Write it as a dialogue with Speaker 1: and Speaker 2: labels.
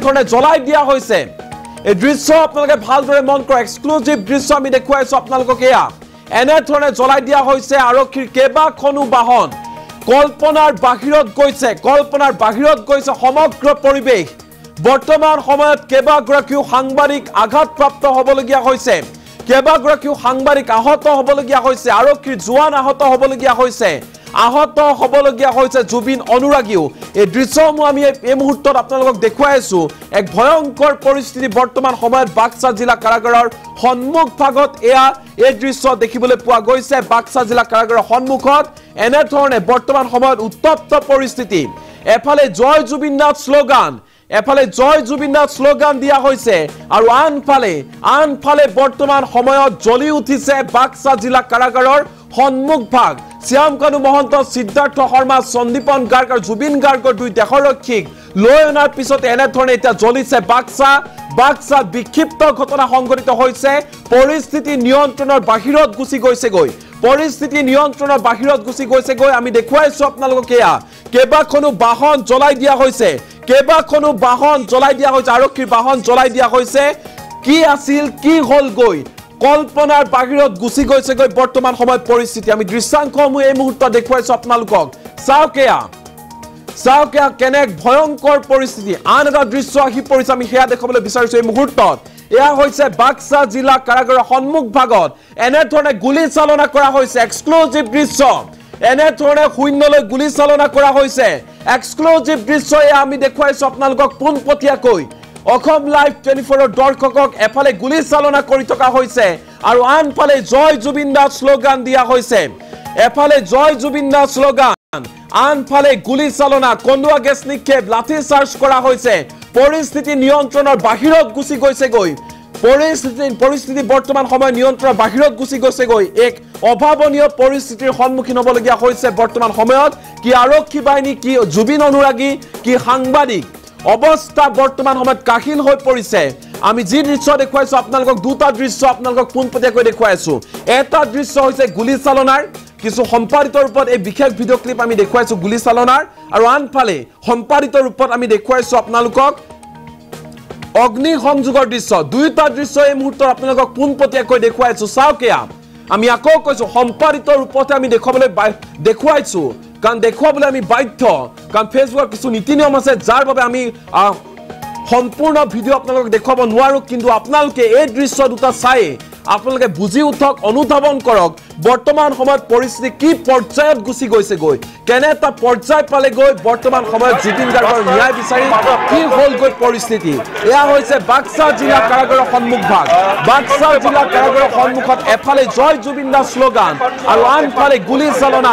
Speaker 1: এনেধৰণে জ্বলাই দিয়া হৈছে এই দৃশ্য আপোনালোকে ভালদৰে মন কৰক এক্সক্লুসিভ দৃশ্য আমি দেখুৱাইছো আপোনালোকক এয়া এনেধৰণে জ্বলাই দিয়া হৈছে আৰক্ষীৰ কেবাখনো বাহন কল্পনাৰ বাহিৰত গৈছে সমগ্ৰ পৰিৱেশ বৰ্তমান সময়ত কেবাগৰাকীও সাংবাদিক আঘাতপ্ৰাপ্ত হ'বলগীয়া হৈছে কেবাগৰাকীও সাংবাদিক আহত হ'বলগীয়া হৈছে আৰক্ষীৰ জোৱান আহত হ'বলগীয়া হৈছে জুবিন অনুৰাগীও এই দৃশ্যসমূহ আমি এই মুহূৰ্তত আপোনালোকক দেখুৱাইছো এক ভয়ংকৰ পৰিস্থিতি বৰ্তমান সময়ত বাক্সা জিলা কাৰাগাৰৰ সন্মুখ ভাগত এয়া এই দৃশ্য দেখিবলৈ পোৱা গৈছে বাক্সা জিলা কাৰাগাৰৰ সন্মুখত এনেধৰণে বৰ্তমান সময়ত উত্তপ্ত পৰিস্থিতি এফালে জয় জুবিন নাথ শ্লোগান দিয়া হৈছে আৰু আনফালে বৰ্তমান সময়ত জ্বলি উঠিছে বাক্সা জিলা কাৰাগাৰৰ সন্মুখ ভাগ শ্যামকানু মহন্ত সিদ্ধাৰ্থ শৰ্মা সন্দীপন গাৰ্গ আৰু জুবিন গাৰ্গৰ দুই দেশৰক্ষীক লৈ অনাৰ পিছতে এনেধৰণে এতিয়া জ্বলিছে বাক্সা বিক্ষিপ্ত ঘটনা সংঘটিত হৈছে পৰিস্থিতি নিয়ন্ত্ৰণৰ বাহিৰত গুচি গৈছেগৈ আমি দেখুৱাইছো আপোনালোকক এয়া কেবাখনো বাহন জ্বলাই দিয়া হৈছে আৰক্ষীৰ বাহন জ্বলাই দিয়া হৈছে কি আছিল কি হ'লগৈ কল্পনাৰ বাহিৰত গুচি গৈছেগৈ বৰ্তমান সময়ত পৰিস্থিতি আমি দৃশ্যাংশসমূহ এই মুহূৰ্তত দেখুৱাইছো আপোনালোকক চাওক কেনে ভয়ংকৰ পৰিস্থিতি আন এটা দৃশ্য আহি পৰিছে আমি সেয়া দেখাবলৈ বিচাৰিছো এই মুহূৰ্তত এয়া হৈছে বাক্সা জিলা কাৰাগাৰৰ সন্মুখ ভাগত এনেধৰণে গুলী চালনা কৰা হৈছে এক্সক্লুসিভ দৃশ্য এনেধৰণে শূন্যলৈ গুলী চালনা কৰা হৈছে এক্সক্লুসিভ দৃশ্য আমি দেখুৱাইছো আপোনালোকক পোনপটীয়াকৈ অসম লাইভ 24 ৰ দৰ্শকক এফালে গুলী চালনা কৰি থকা হৈছে আৰু আনফালে জয় জুবিন দাস শ্লোগান দিয়া হৈছে আনফালে গুলী চালনা কন্দুৱা গেছ নিক্ষেপ লাঠি চাৰ্জ কৰা হৈছে পৰিস্থিতি নিয়ন্ত্ৰণৰ বাহিৰত গুচি গৈছেগৈ পৰিস্থিতি বৰ্তমান সময় নিয়ন্ত্ৰণৰ বাহিৰত গুচি গৈছেগৈ এক অভাৱনীয় পৰিস্থিতিৰ সন্মুখীন হ'বলগীয়া হৈছে বৰ্তমান সময়ত কি আৰক্ষী বাহিনী কি জুবিন অনুৰাগী কি সাংবাদিক অৱস্থা বৰ্তমান সময়ত কাহিল হৈ পৰিছে আমি যি দৃশ্য দেখুৱাইছো আপোনালোকক দুটা দৃশ্য আপোনালোকক পোনপটীয়াকৈ দেখুৱাইছো এটা দৃশ্য হৈছে গুলী চালনাৰ কিছু সম্পাদিত ৰূপত এই বিশেষ ভিডিঅ' ক্লিপ আমি দেখুৱাইছো গুলী চালনাৰ আৰু আনফালে সম্পাদিত ৰূপত আমি দেখুৱাইছো আপোনালোকক অগ্নি সংযোগৰ দৃশ্য দুইটা দৃশ্য এই মুহূৰ্তত আপোনালোকক পোনপটীয়াকৈ দেখুৱাইছো চাওক আমি আকৌ কৈছো সম্পাদিত ৰূপতে আমি দেখুৱাইছো কাৰণ দেখুৱাবলৈ আমি বাধ্য কাৰণ ফেচবুকৰ কিছু নীতি নিয়ম আছে যাৰ বাবে আমি সম্পূৰ্ণ ভিডিঅ' আপোনালোকক দেখুৱাব নোৱাৰো কিন্তু আপোনালোকে এই দৃশ্য দুটা চাই আপোনালোকে বুজি উঠক অনুধাৱন কৰক বৰ্তমান সময়ত পৰিস্থিতি কি পৰ্যায়ত গুচি গৈছেগৈ কেনে এটা পৰ্যায় পালেগৈ বৰ্তমান সময়ত জুবিন গাৰ্গৰ ন্যায় বিচাৰি কি হ'লগৈ পৰিস্থিতি এয়া হৈছে বাক্সা জিলা কাৰাগাৰৰ সন্মুখ ভাগ বাক্সা জিলা কাৰাগাৰৰ সন্মুখত এফালে জয় জুবিন দাস শ্লোগান আৰু আনফালে গুলী চালনা